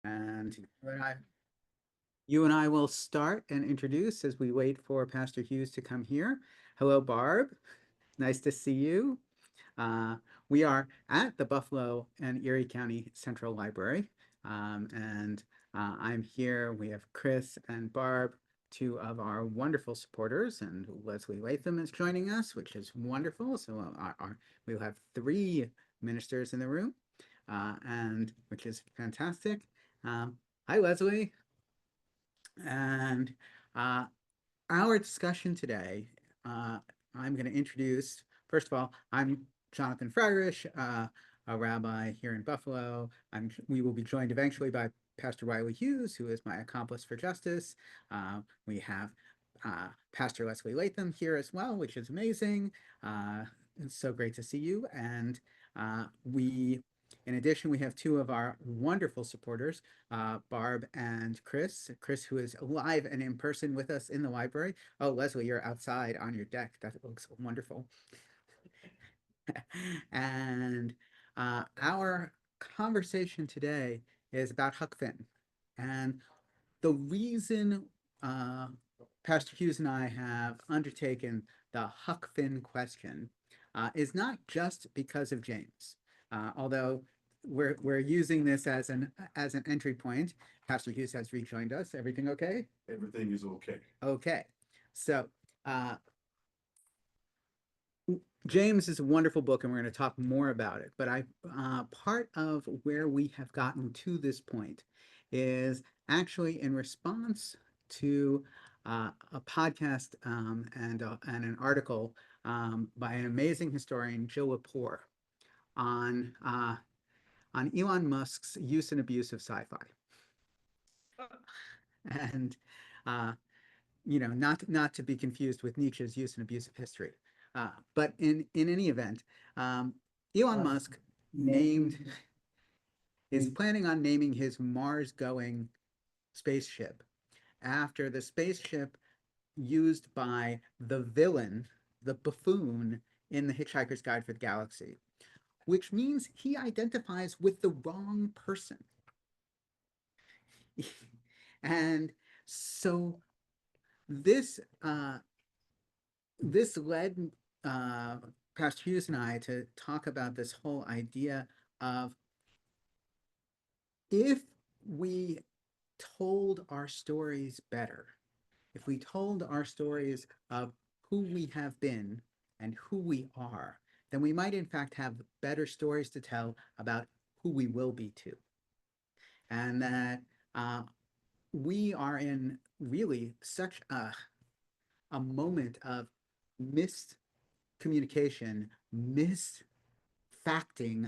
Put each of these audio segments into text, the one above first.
And you and I will start and introduce as we wait for Pastor Hughes to come here. Hello, Barb. Nice to see you. Uh, we are at the Buffalo and Erie County Central Library. And I'm here. We have Chris and Barb, two of our wonderful supporters, and Leslie Latham is joining us, which is wonderful. So we'll have three ministers in the room, and which is fantastic. Hi, Leslie. And uh, our discussion today, I'm going to introduce, first of all, I'm Jonathan Freirich, a rabbi here in Buffalo. We will be joined eventually by Pastor Wylie Hughes, who is my accomplice for justice. We have Pastor Leslie Latham here as well, which is amazing. It's so great to see you. And in addition, we have two of our wonderful supporters, Barb and Chris. Chris, who is live and in person with us in the library. Oh, Leslie, you're outside on your deck. That looks wonderful. And our conversation today is about Huck Finn. And the reason Pastor Hughes and I have undertaken the Huck Finn question is not just because of James, although we're using this as an entry point. Pastor Hughes has rejoined us. Everything okay? Everything is okay. Okay. So James is a wonderful book, and we're going to talk more about it. But part of where we have gotten to this point is actually in response to a podcast and an article by an amazing historian, Jill Lepore, on Elon Musk's use and abuse of sci-fi. And not to be confused with Nietzsche's use and abuse of history. But in any event, Elon Musk is planning on naming his Mars-going spaceship after the spaceship used by the villain, the buffoon in The Hitchhiker's Guide for the Galaxy, which means he identifies with the wrong person. And so this led Pastor Hughes and I to talk about this whole idea of if we told our stories better, if we told our stories of who we have been and who we are, then we might in fact have better stories to tell about who we will be too. And that we are in really such a moment of missed communication, misfacting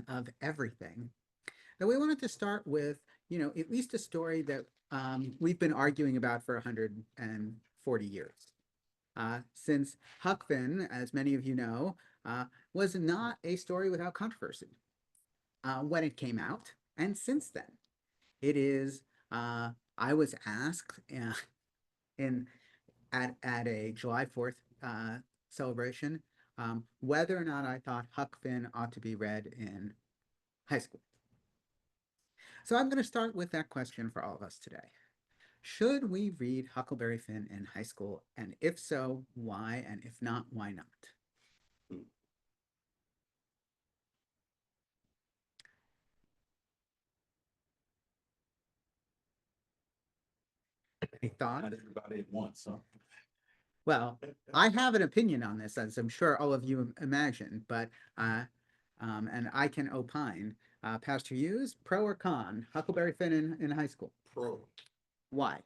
of everything. And we wanted to start with, at least a story that we've been arguing about for 140 years. Since Huck Finn, as many of you know, was not a story without controversy when it came out, and since then. It is, I was asked at a July 4th celebration whether or not I thought Huck Finn ought to be read in high school. So I'm going to start with that question for all of us today. Should we read Huckleberry Finn in high school? And if so, why? And if not, why not? A thought? Not everybody at once, huh? Well, I have an opinion on this, as I'm sure all of you imagine, but and I can opine. Pastor Hughes, pro or con? Huckleberry Finn in high school. Pro. Why?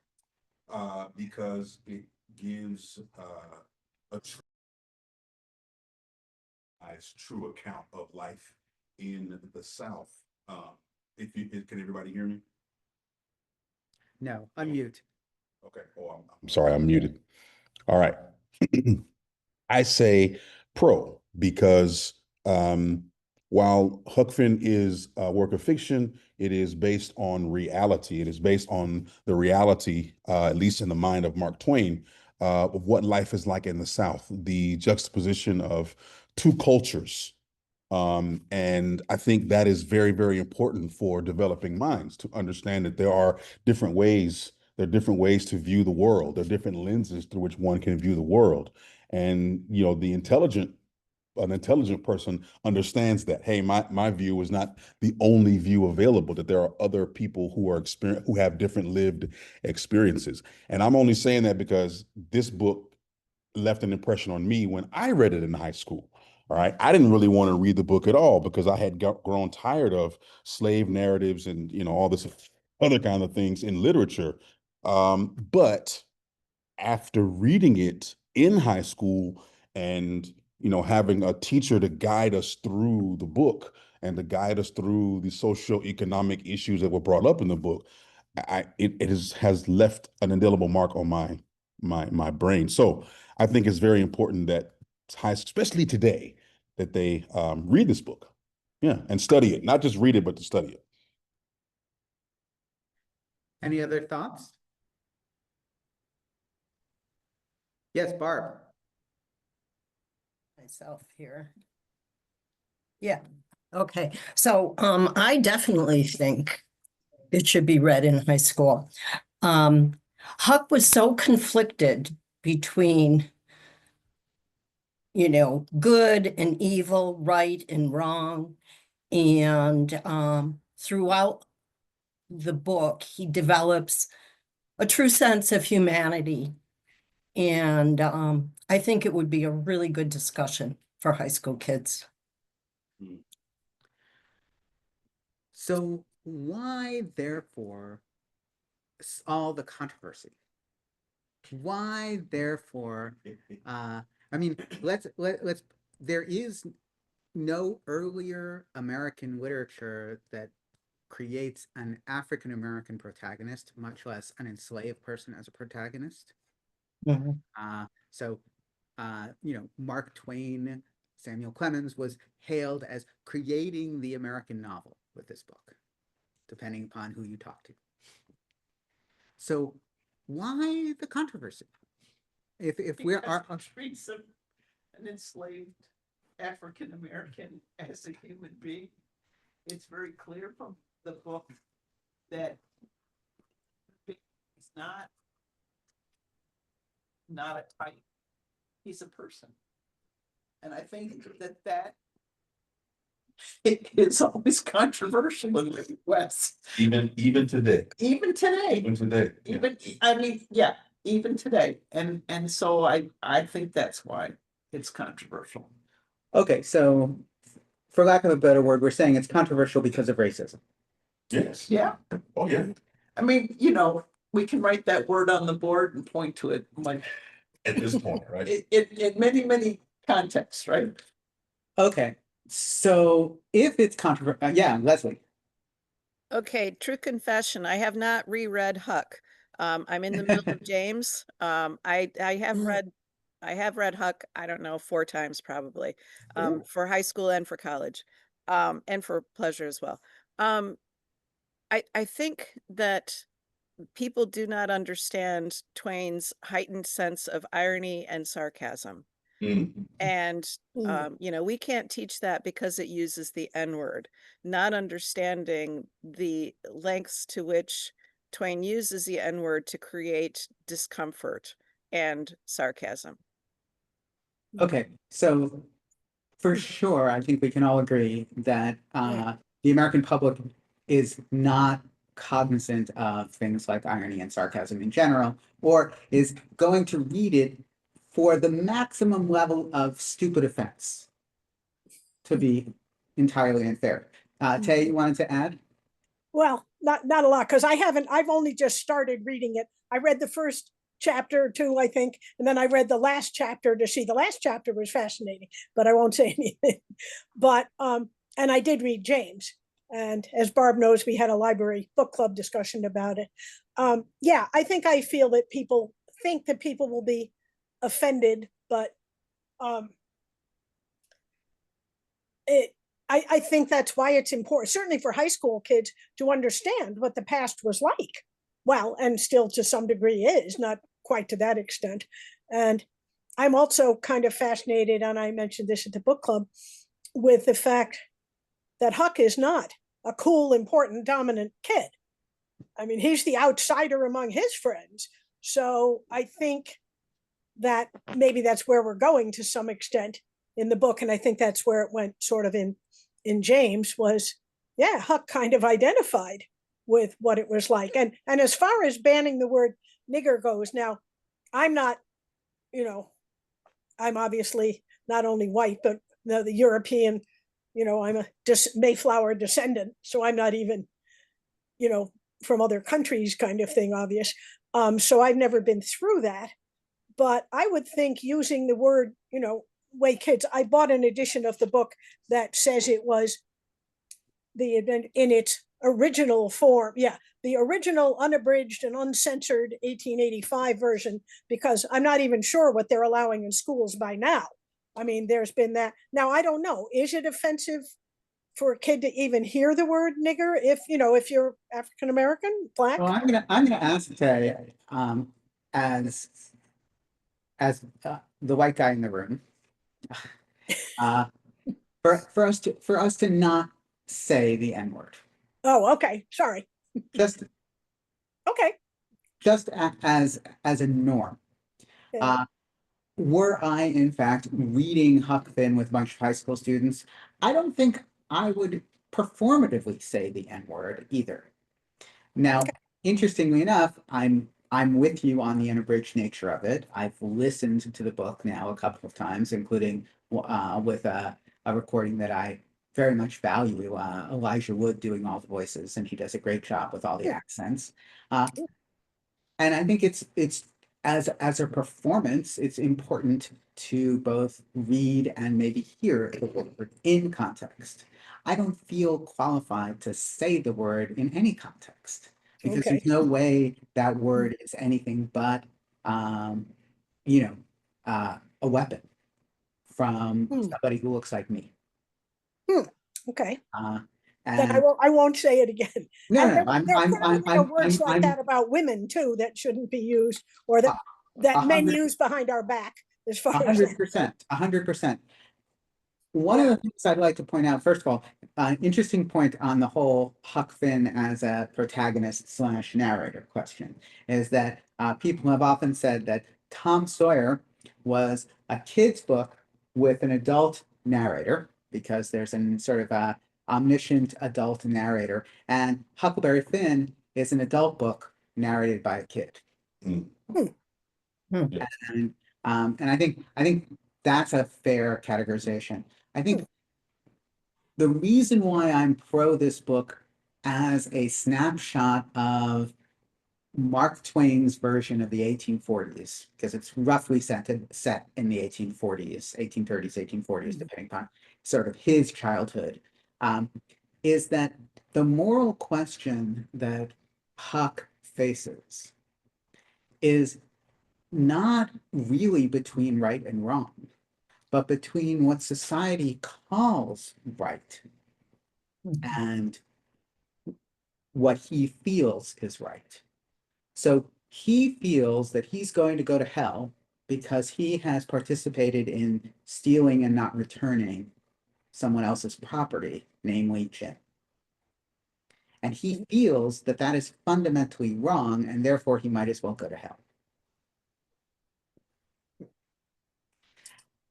Because it gives a true account of life in the South. Can everybody hear me? No, unmute. Okay. Oh, I'm sorry, I'm muted. All right. I say pro because while Huck Finn is a work of fiction, it is based on reality. It is based on the reality, at least in the mind of Mark Twain, of what life is like in the South, the juxtaposition of two cultures And I think that is very, very important for developing minds to understand that there are different ways. There are different ways to view the world. There are different lenses through which one can view the world. And, you know, an intelligent person understands that, hey, my view is not the only view available, that there are other people who have different lived experiences. And I'm only saying that because this book left an impression on me when I read it in high school. All right. I didn't really want to read the book at all because I had grown tired of slave narratives and, you know, all this other kind of things in literature. But after reading it in high school and, you know, having a teacher to guide us through the book and to guide us through the socioeconomic issues that were brought up in the book, has left an indelible mark on my brain. So I think it's very important that especially today, that they read this book, yeah, and study it, not just read it, but to study it. Any other thoughts? Yes, Barb. Myself here. Yeah, okay. So I definitely think it should be read in high school. Huck was so conflicted between, you know, good and evil, right and wrong. And throughout the book, he develops a true sense of humanity. And I think it would be a really good discussion for high school kids. So why, therefore, all the controversy? Why, therefore, I mean, let's there is no earlier American literature that creates an African American protagonist, much less an enslaved person as a protagonist. So, you know, Mark Twain, Samuel Clemens was hailed as creating the American novel with this book, depending upon who you talk to. So, why the controversy? If we are treats an enslaved African American as a human being, it's very clear from the book that he's not a type. He's a person. And I think that it is always controversial in the West. Even today. Even today. Even today. Even, I mean, yeah, even today. And so I think that's why it's controversial. okay, so for lack of a better word, we're saying it's controversial because of racism. Yes. Yeah. Oh, yeah. I mean, you know, we can write that word on the board and point to it like At this point, right? in many, many contexts, right? Okay, so if it's controversial, yeah, Leslie. Okay, true confession, I have not reread Huck. I'm in the middle of James. I have read Huck, I don't know, 4 times probably, for high school and for college, and for pleasure as well. I think that people do not understand Twain's heightened sense of irony and sarcasm. And, you know, we can't teach that because it uses the N-word, not understanding the lengths to which Twain uses the N-word to create discomfort and sarcasm. Okay, so for sure, I think we can all agree that the American public is not cognizant of things like irony and sarcasm in general, or is going to read it for the maximum level of stupid offense, to be entirely unfair. Tay, you wanted to add? Well, not a lot, because I've only just started reading it. I read the first chapter or two, I think, and then I read the last chapter to see. The last chapter was fascinating, but I won't say anything. But and I did read James, and as Barb knows, we had a library book club discussion about it. Yeah, I feel that people think that people will be offended, but I think that's why it's important, certainly for high school kids, to understand what the past was like. Well, and still to some degree is, not quite to that extent. And I'm also kind of fascinated, and I mentioned this at the book club, with the fact that Huck is not a cool, important, dominant kid. I mean, he's the outsider among his friends. So I think that maybe that's where we're going to some extent in the book. And I think that's where it went sort of in James was, yeah, Huck kind of identified with what it was like. And as far as banning the word nigger goes, now I'm not, you know, I'm obviously not only white, but the European, I'm a Mayflower descendant. So I'm not even, from other countries kind of thing, obvious. So I've never been through that. But I would think using the word, way kids, I bought an edition of the book that says it was in its original form. Yeah, the original unabridged and uncensored 1885 version, because I'm not even sure what they're allowing in schools by now. I mean, there's been that. Now, I don't know. Is it offensive for a kid to even hear the word nigger if you're African American, Black? Well, I'm gonna ask today, as the white guy in the room, for us to not say the N word, Oh, okay. Sorry. just Okay. as a norm. Yeah. Were I in fact reading Huck Finn with a bunch of high school students, I don't think I would performatively say the N word either. Now, Okay. interestingly enough, I'm with you on the unabridged nature of it. I've listened to the book now a couple of times, including with a recording that I very much value, Elijah Wood doing all the voices, and he does a great job with all the accents. And I think it's as a performance, it's important to both read and maybe hear the word in context. I don't feel qualified to say the word in any context because Okay. there's no way that word is anything but a weapon from somebody who looks like me. Okay. Then And I won't say it again. no, And no, there probably are words like that about women too that shouldn't be used, or that men 100%. use behind our back, as far as that. 100%, 100%. One of the things I'd like to point out, first of all, interesting point on the whole Huck Finn as a protagonist / narrator question is that people have often said that Tom Sawyer was a kid's book with an adult narrator because there's an sort of a omniscient adult narrator, and Huckleberry Finn is an adult book narrated by a kid. Mm. And I think that's a fair categorization. I think the reason why I'm pro this book as a snapshot of Mark Twain's version of the 1840s, because it's roughly set in the 1840s, 1830s, 1840s, depending on sort of his childhood, is that the moral question that Huck faces is not really between right and wrong, but between what society calls right and what he feels is right. So he feels that he's going to go to hell because he has participated in stealing and not returning someone else's property, namely Jim. And he feels that that is fundamentally wrong, and therefore he might as well go to hell.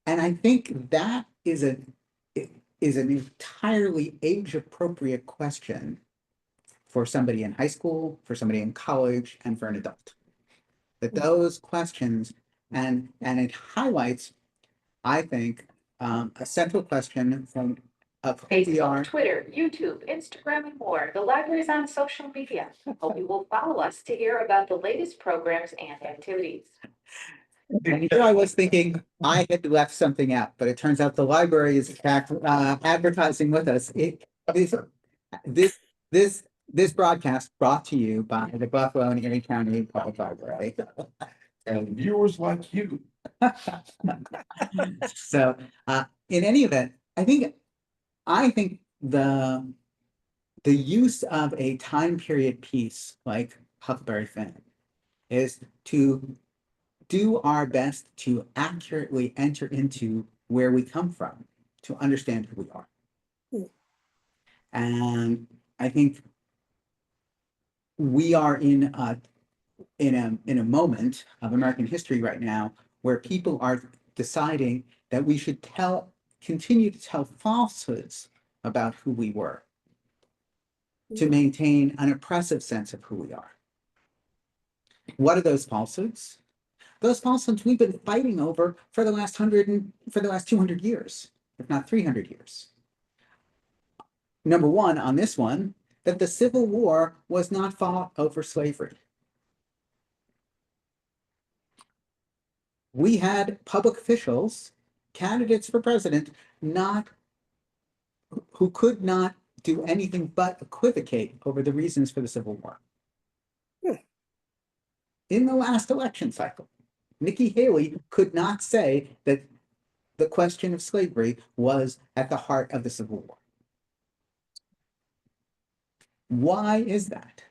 And I think that is an entirely age-appropriate question for somebody in high school, for somebody in college, and for an adult. That those questions, and it highlights, I think, a central question from of who we are. Facebook, Twitter, YouTube, Instagram, and more. The library is on social media. Hope you will follow us to hear about the latest programs and activities. And here I was thinking I had left something out, but it turns out the library is in fact advertising with us. This broadcast brought to you by the Buffalo and Erie County Public Library. And viewers like you. So in any event, I think the use of a time period piece like Huckleberry Finn is to do our best to accurately enter into where we come from, to understand who we are. Hmm. And I think we are in a moment of American history right now where people are deciding that we should continue to tell falsehoods about who we were to maintain an oppressive sense of who we are. What are those falsehoods? Those falsehoods we've been fighting over for the last 200 years, if not 300 years. Number one, on this one, that the Civil War was not fought over slavery. We had public officials, candidates for president, who could not do anything but equivocate over the reasons for the Civil War. In the last election cycle, Nikki Haley could not say that the question of slavery was at the heart of the Civil War. Why is that?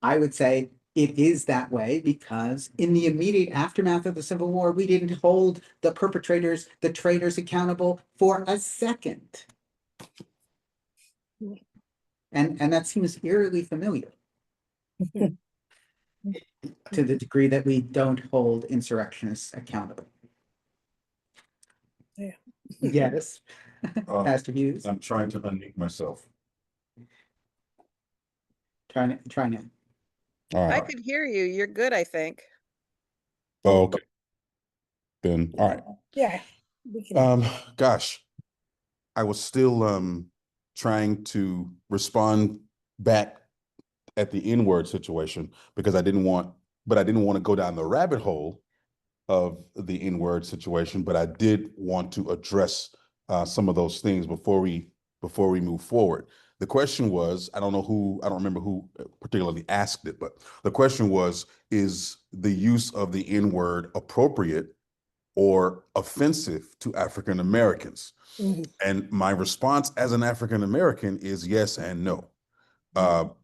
I would say it is that way because in the immediate aftermath of the Civil War, we didn't hold the perpetrators, the traitors accountable for a second. And that seems eerily familiar to the degree that we don't hold insurrectionists accountable. Yeah. Yes, Pastor Hughes. I'm trying to unmute myself. Trying to. All I right. could hear you. You're good, I think. Oh, okay. Then, all right. Yeah. We can, Gosh, I was still trying to respond back at the N-word situation because I didn't want to go down the rabbit hole of the N-word situation, but I did want to address some of those things before we move forward. The question was, I don't remember who particularly asked it, but the question was, is the use of the N-word appropriate or offensive to African Americans? And my response as an African American is yes and no.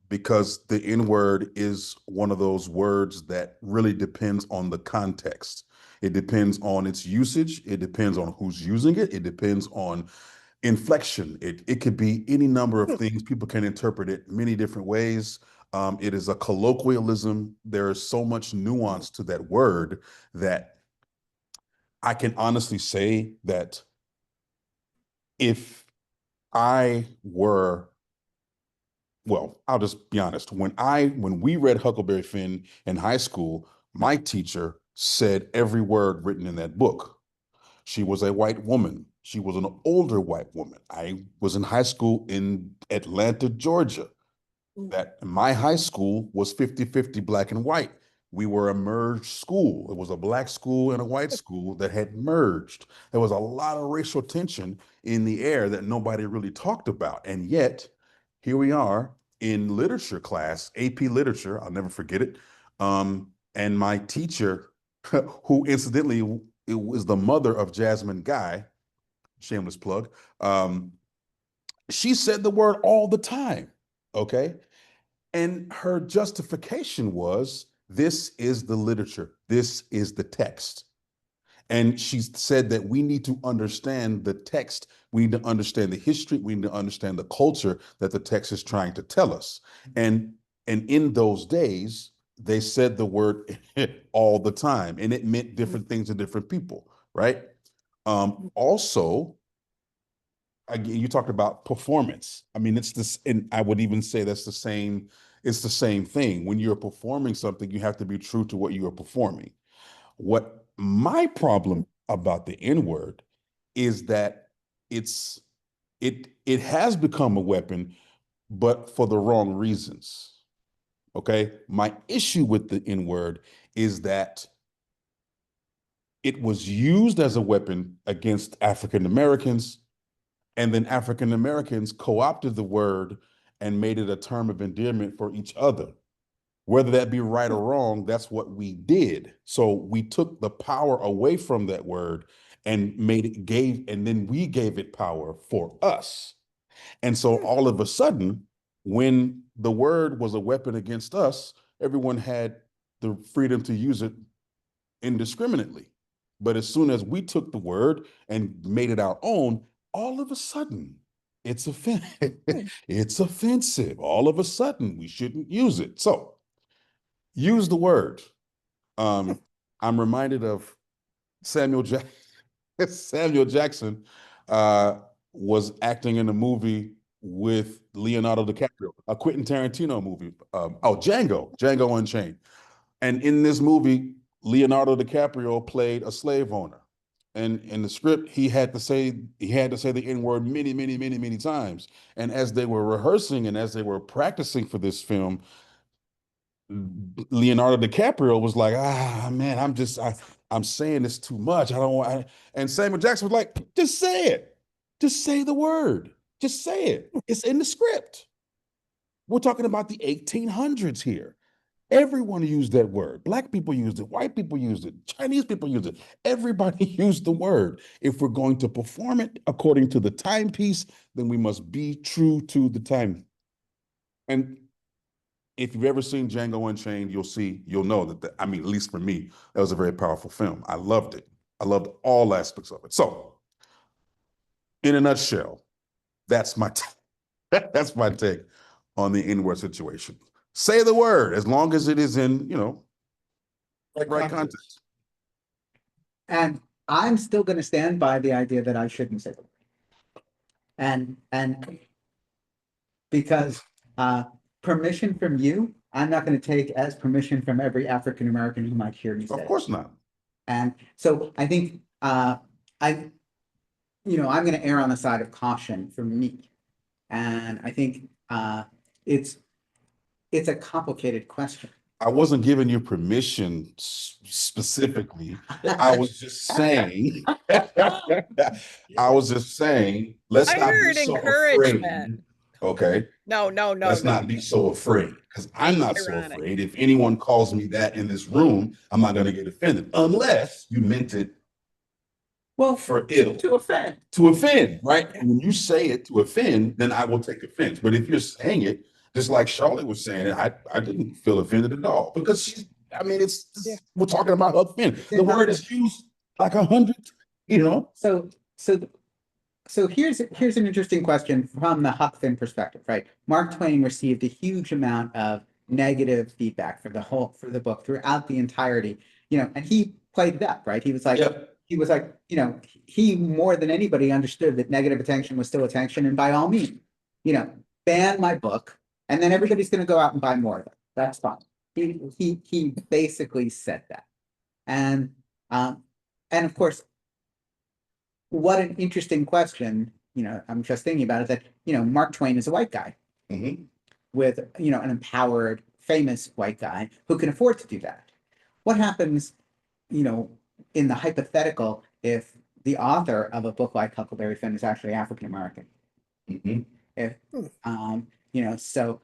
Because the N-word is one of those words that really depends on the context. It depends on its usage. It depends on who's using it. It depends on inflection. It could be any number of things. People can interpret it many different ways. It is a colloquialism. There is so much nuance to that word that I can honestly say that if I were, well, I'll just be honest. When we read Huckleberry Finn in high school, my teacher said every word written in that book. She was a white woman. She was an older white woman. I was in high school in Atlanta, Georgia. That my high school was 50-50 black and white. We were a merged school. It was a black school and a white school that had merged. There was a lot of racial tension in the air that nobody really talked about. And yet, here we are in literature class, AP literature, I'll never forget it. And my teacher, who incidentally it was the mother of Jasmine Guy, shameless plug, she said the word all the time, okay? And her justification was, this is the literature, this is the text. And she said that we need to understand the text, we need to understand the history, we need to understand the culture that the text is trying to tell us. And in those days, they said the word all the time, and it meant different things to different people, right? Also, again, you talked about performance. I mean, it's this, and I would even say that's it's the same thing. When you're performing something, you have to be true to what you are performing. What my problem about the N-word is that it has become a weapon, but for the wrong reasons. Okay. My issue with the N-word is that it was used as a weapon against African Americans, and then African Americans co-opted the word and made it a term of endearment for each other. Whether that be right or wrong, that's what we did. So we took the power away from that word and then we gave it power for us. And so all of a sudden, when the word was a weapon against us, everyone had the freedom to use it indiscriminately. But as soon as we took the word and made it our own, all of a sudden it's it's offensive. All of a sudden we shouldn't use it. So use the word. I'm reminded of Samuel Jackson. Samuel Jackson was acting in a movie with Leonardo DiCaprio, a Quentin Tarantino movie. Django Unchained. And in this movie, Leonardo DiCaprio played a slave owner. And in the script, he had to say the N-word many, many, many, many times. And as they were rehearsing and as they were practicing for this film, Leonardo DiCaprio was like, man, I'm saying this too much. I don't want. And Samuel Jackson was like, just say it. Just say the word. Just say it. It's in the script. We're talking about the 1800s here. Everyone used that word. Black people used it. White people used it. Chinese people used it. Everybody used the word. If we're going to perform it according to the timepiece, then we must be true to the time. And if you've ever seen Django Unchained, you'll know that, at least for me, that was a very powerful film. I loved it. I loved all aspects of it. So, in a nutshell, that's my that's my take on the N-word situation. Say the word as long as it is in, right context. And I'm still going to stand by the idea that I shouldn't say the word. And because permission from you, I'm not going to take as permission from every African American who might hear me say Of course not. And so I think I'm going to err on the side of caution for me. And I think it's a complicated question. I wasn't giving you permission specifically. I was just saying, let's I not be heard so encouragement. afraid. Okay. No. Let's not be so afraid, because I'm not so Ironic. afraid. If anyone calls me that in this room, I'm not going to get offended unless you meant it for ill. To offend. To offend, right? And when you say it to offend, then I will take offense. But if you're saying it, just like Charlotte was saying, I didn't feel offended at all, because we're talking about Huck Finn. The word is used like 100, So here's an interesting question from the Huck Finn perspective, right? Mark Twain received a huge amount of negative feedback for the book throughout the entirety, and he played it up, right? He was like, he more than anybody understood that negative attention was still attention, and by all means, ban my book, and then everybody's going to go out and buy more of it. That's fine. He basically said that, and of course, what an interesting question. I'm just thinking about it, that Mark Twain is a white guy with an empowered, famous white guy who can afford to do that. What happens, in the hypothetical, if the author of a book like Huckleberry Finn is actually African American? If so,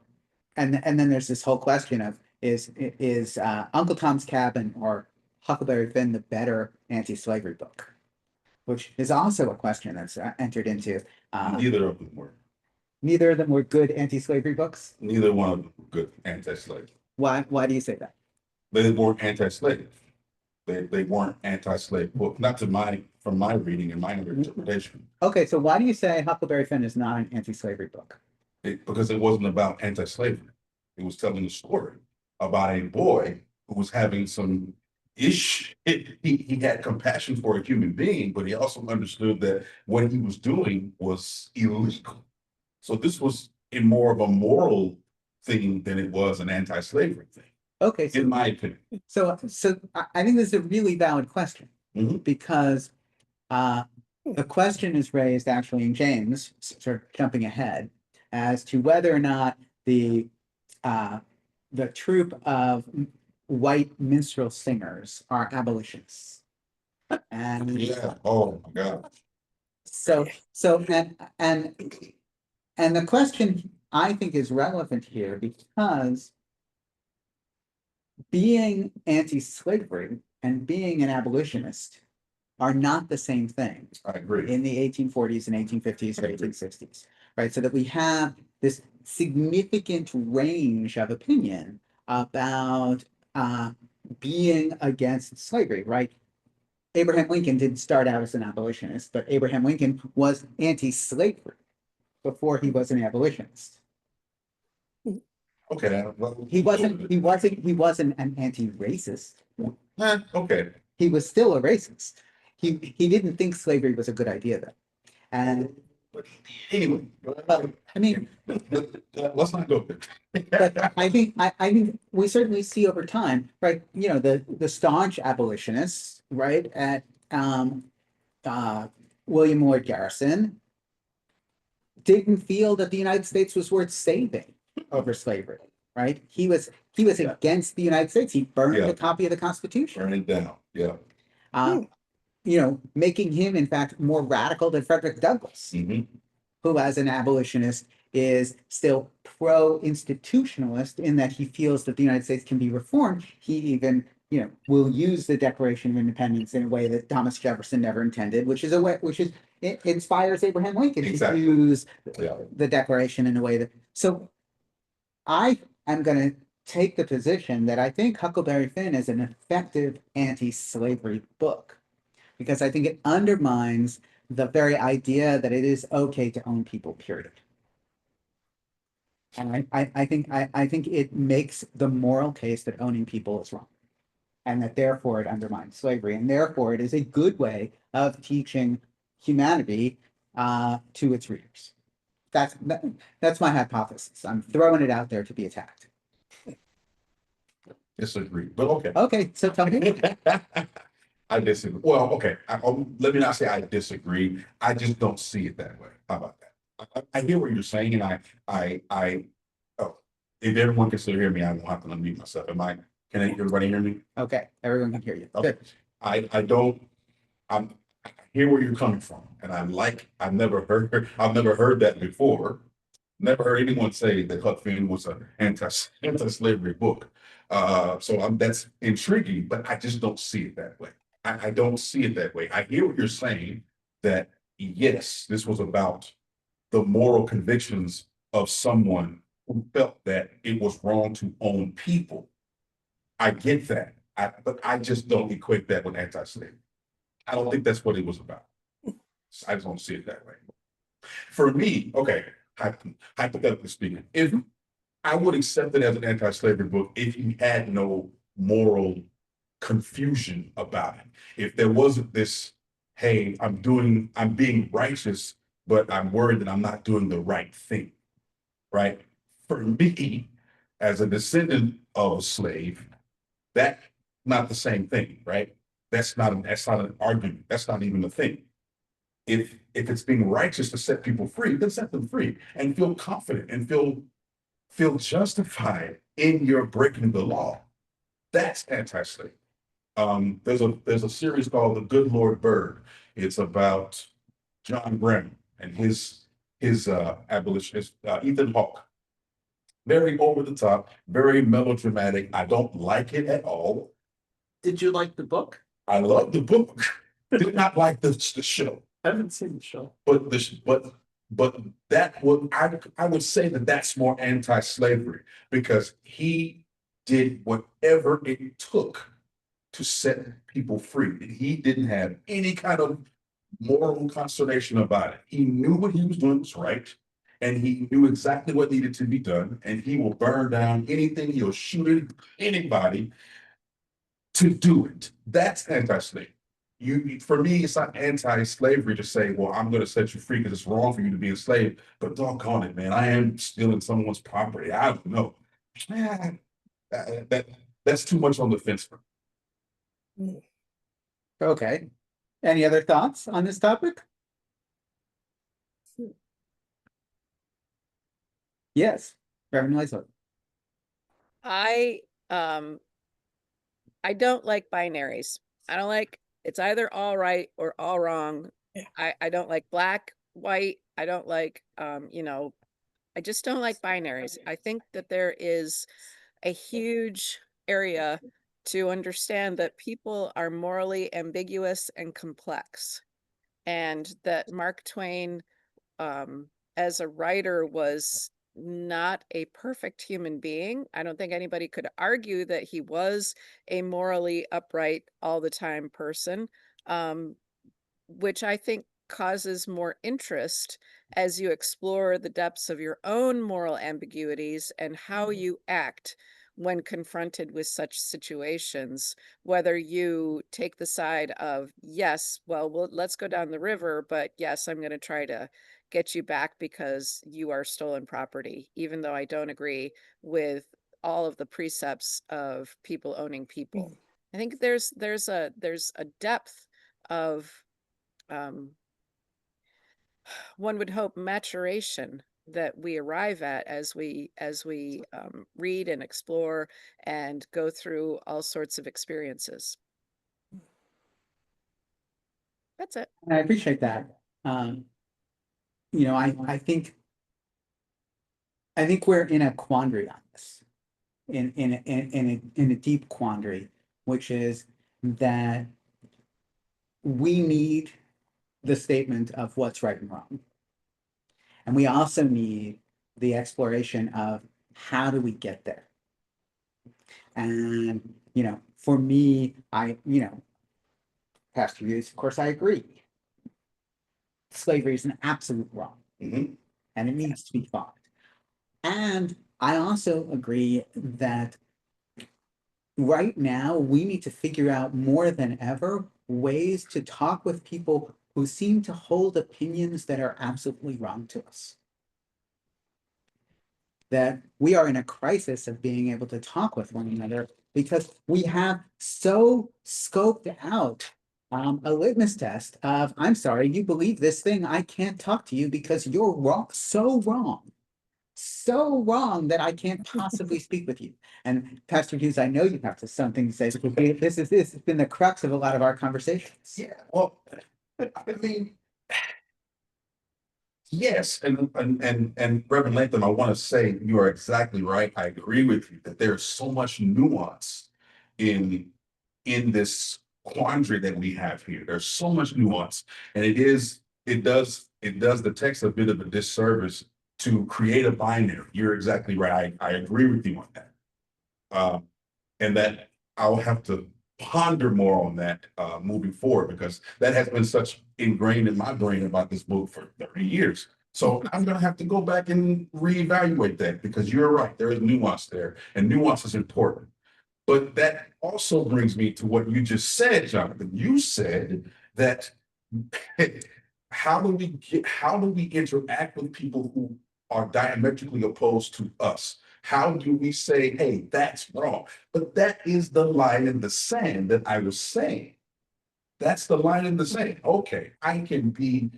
and then there's this whole question of is Uncle Tom's Cabin or Huckleberry Finn the better anti-slavery book, which is also a question that's entered into. Neither of them were. Neither of them were good anti-slavery books. Neither one of them were good anti-slave. Why do you say that? They weren't anti-slave. They weren't anti-slave book, not from my reading and my interpretation. Okay, so why do you say Huckleberry Finn is not an anti-slavery book? Because it wasn't about anti-slavery. It was telling a story about a boy who was having some issue. He had compassion for a human being, but he also understood that what he was doing was illegal. So this was in more of a moral thing than it was an anti-slavery thing. Okay, so in my opinion. So I think this is a really valid question, because the question is raised actually in James, sort of jumping ahead, as to whether or not the troupe of white minstrel singers are abolitionists. And oh my God. So and the question I think is relevant here, because being anti-slavery and being an abolitionist are not the same thing. I agree. In the 1840s and 1850s or 1860s, right? So that we have this significant range of opinion about being against slavery, right? Abraham Lincoln didn't start out as an abolitionist, but Abraham Lincoln was anti-slavery before he was an abolitionist. Okay. He wasn't an anti-racist. Okay. He was still a racist. He didn't think slavery was a good idea though. And Anyway, I mean, let's not go there. but I think we certainly see over time, right? You know, the staunch abolitionists, right, at William Lloyd Garrison didn't feel that the United States was worth saving over slavery, right? He was against the United States. He burned Yeah. a copy of the Constitution. Burn it down. Yeah. You know, making him, in fact, more radical than Frederick Douglass, Mhm. who, as an abolitionist, is still pro-institutionalist in that he feels that the United States can be reformed. He even, you know, will use the Declaration of Independence in a way that Thomas Jefferson never intended, it inspires Abraham Lincoln Exactly. to use Yeah. the Declaration in a way that. So, I am going to take the position that I think Huckleberry Finn is an effective anti-slavery book, because I think it undermines the very idea that it is okay to own people, period. And I think it makes the moral case that owning people is wrong, and that therefore it undermines slavery, and therefore it is a good way of teaching humanity to its readers. That's my hypothesis. I'm throwing it out there to be attacked. Disagree, but okay. Okay, so tell me. I disagree. Well, okay. Let me not say I disagree. I just don't see it that way. How about that? I hear what you're saying, and oh, if everyone can still hear me, I won't have to unmute myself. Can everybody hear me? Okay, everyone can hear you. Okay. Good. I don't, I hear where you're coming from, and I've never heard that before. Never heard anyone say that Huck Finn was an anti-slavery book. So that's intriguing, but I just don't see it that way. I don't see it that way. I hear what you're saying, that yes, this was about the moral convictions of someone who felt that it was wrong to own people. I get that. But I just don't equate that with anti-slavery. I don't think that's what it was about. I just don't see it that way. For me, okay, hypothetically speaking, if I would accept it as an anti-slavery book if you had no moral confusion about it. If there wasn't this, hey, I'm being righteous, but I'm worried that I'm not doing the right thing, right? For me, as a descendant of a slave, that's not the same thing, right? That's not an argument. That's not even a thing. If it's being righteous to set people free, then set them free and feel confident and feel justified in your breaking the law. That's anti-slavery. There's a series called The Good Lord Bird. It's about John Brown and his abolitionist Ethan Hawke. Very over the top, very melodramatic. I don't like it at all. Did you like the book? I love the book. Did not like the show. I haven't seen the show. But that would I would say that that's more anti-slavery, because he did whatever it took to set people free. He didn't have any kind of moral consternation about it. He knew what he was doing was right, and he knew exactly what needed to be done, and he will burn down anything, he'll shoot anybody to do it. That's anti-slavery. For me, it's not anti-slavery to say, well, I'm going to set you free because it's wrong for you to be enslaved, but doggone it, man, I am stealing someone's property. I don't know. That's too much on the fence for me. Okay. Any other thoughts on this topic? Yes, Reverend Lisa. I don't like binaries. I don't like, it's either all right or all wrong. Yeah. I don't like black, white. I don't like, I just don't like binaries. I think that there is a huge area to understand that people are morally ambiguous and complex, and that Mark Twain, as a writer, was not a perfect human being. I don't think anybody could argue that he was a morally upright all the time person, which I think causes more interest as you explore the depths of your own moral ambiguities and how you act when confronted with such situations, whether you take the side of, yes, well, let's go down the river, but yes, I'm going to try to get you back because you are stolen property, even though I don't agree with all of the precepts of people owning people. I think there's a depth of one would hope maturation that we arrive at as we read and explore and go through all sorts of experiences. That's it. And I appreciate that. You know, I think we're in a quandary on this, in a deep quandary, which is that we need the statement of what's right and wrong. And we also need the exploration of how do we get there? And, you know, for me, Pastor Hughes, of course, I agree. Slavery is an absolute wrong, and it needs to be fought. And I also agree that right now we need to figure out more than ever ways to talk with people who seem to hold opinions that are absolutely wrong to us. That we are in a crisis of being able to talk with one another because we have so scoped out a litmus test of, I'm sorry, you believe this thing, I can't talk to you because you're wrong, so wrong that I can't possibly speak with you. And Pastor Hughes, I know you have something to say, because this has been the crux of a lot of our conversations. Yeah, well, I mean, yes, and Reverend Latham, I want to say you are exactly right. I agree with you that there's so much nuance in this quandary that we have here. There's so much nuance, and it does the text a bit of a disservice to create a binary. You're exactly right. I agree with you on that. And that I'll have to ponder more on that moving forward, because that has been such ingrained in my brain about this book for 30 years. So I'm going to have to go back and reevaluate that, because you're right. There is nuance there, and nuance is important. But that also brings me to what you just said, Jonathan. You said that how do we interact with people who are diametrically opposed to us? How do we say, hey, that's wrong? But that is the line in the sand that I was saying. That's the line in the sand. Okay, I can be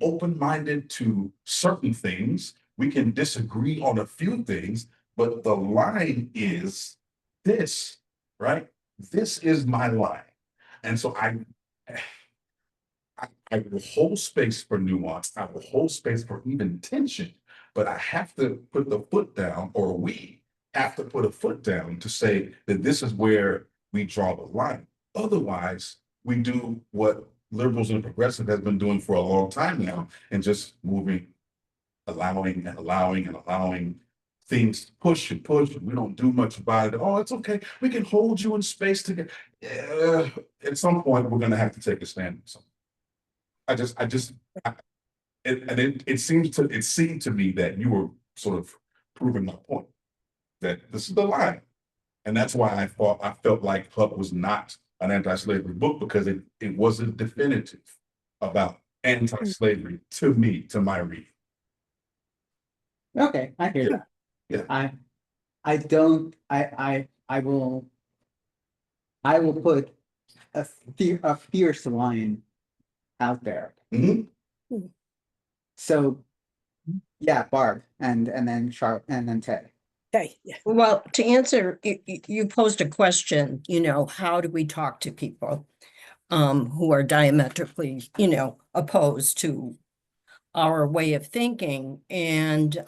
open-minded to certain things. We can disagree on a few things, but the line is this, right? This is my line. And so I will hold space for nuance. I will hold space for even tension, but I have to put the foot down, or we have to put a foot down to say that this is where we draw the line. Otherwise, we do what liberals and progressives have been doing for a long time now, and just allowing things to push and push, and we don't do much about it. Oh, it's okay. We can hold you in space together. At some point, we're going to have to take a stand. So it seemed to me that you were sort of proving my point, that this is the line. And that's why I felt like Huck was not an anti-slavery book, because it wasn't definitive about anti-slavery to me, to my reading. Okay, I hear that. Yeah. I will put a fierce line out there. So yeah, Barb, and then Sharp, and then Ted. Okay, yeah. Well, to answer, you posed a question, how do we talk to people who are diametrically, opposed to our way of thinking? And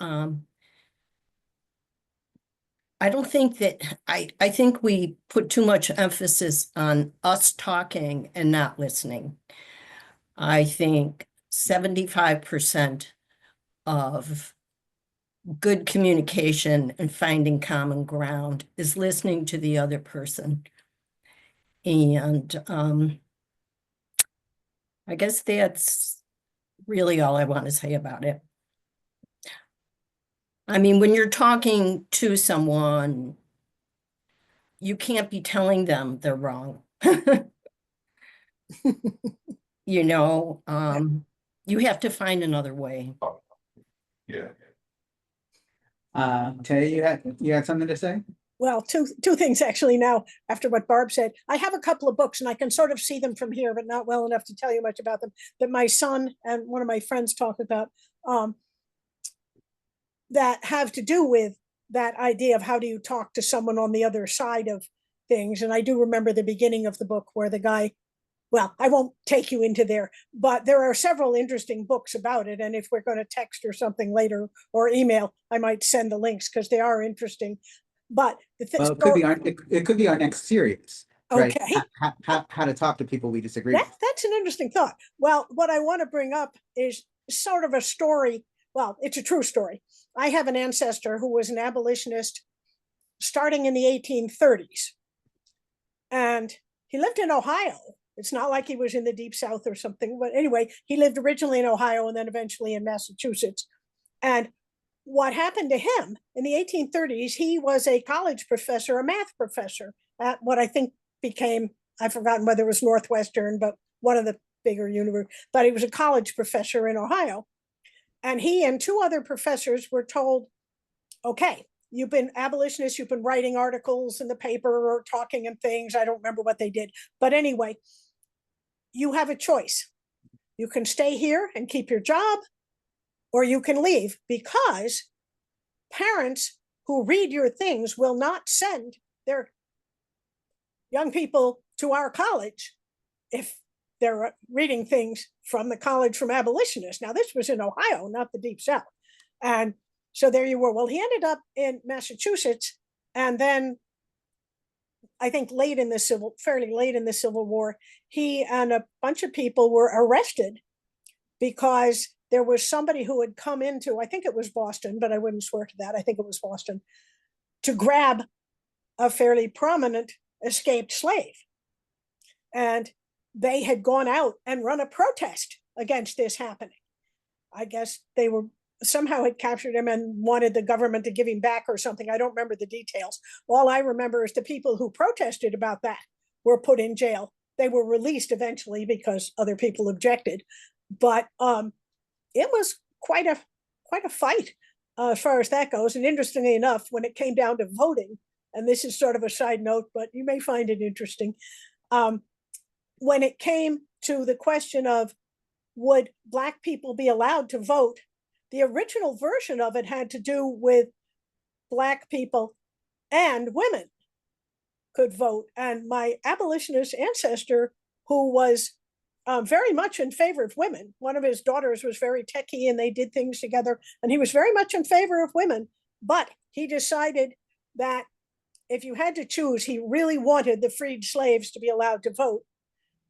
I don't think that, I think we put too much emphasis on us talking and not listening. I think 75% of good communication and finding common ground is listening to the other person. And I guess that's really all I want to say about it. I mean, when you're talking to someone, you can't be telling them they're wrong. You know, you have to find another way. Yeah. Tay, you had something to say? Well, two things actually now after what Barb said. I have a couple of books and I can sort of see them from here, but not well enough to tell you much about them, that my son and one of my friends talk about, that have to do with that idea of how do you talk to someone on the other side of things. And I do remember the beginning of the book where the guy, well, I won't take you into there, but there are several interesting books about it. And if we're going to text or something later or email, I might send the links because they are interesting. But Well, it could be our next series. Right? Okay. How to talk to people we disagree with. That's an interesting thought. Well, what I want to bring up is sort of a story. Well, it's a true story. I have an ancestor who was an abolitionist starting in the 1830s. And he lived in Ohio. It's not like he was in the deep South or something. But anyway, he lived originally in Ohio and then eventually in Massachusetts. And what happened to him in the 1830s, he was a college professor, a math professor at what I think became, I've forgotten whether it was Northwestern, but one of the bigger universities, but he was a college professor in Ohio. And he and two other professors were told, okay, you've been abolitionists, you've been writing articles in the paper or talking and things. I don't remember what they did. But anyway, you have a choice. You can stay here and keep your job, or you can leave, because parents who read your things will not send their young people to our college if they're reading things from the college from abolitionists. Now, this was in Ohio, not the deep South. And so there you were. Well, he ended up in Massachusetts, and then I think fairly late in the Civil War, he and a bunch of people were arrested because there was somebody who had come into, I think it was Boston, but I wouldn't swear to that. I think it was Boston, to grab a fairly prominent escaped slave. And they had gone out and run a protest against this happening. I guess they were somehow had captured him and wanted the government to give him back or something. I don't remember the details. All I remember is the people who protested about that were put in jail. They were released eventually because other people objected. But it was quite a fight as far as that goes. And interestingly enough, when it came down to voting, and this is sort of a side note, but you may find it interesting, when it came to the question of would Black people be allowed to vote, the original version of it had to do with Black people and women could vote. And my abolitionist ancestor, who was very much in favor of women, one of his daughters was very techie and they did things together, and he was very much in favor of women, but he decided that if you had to choose, he really wanted the freed slaves to be allowed to vote.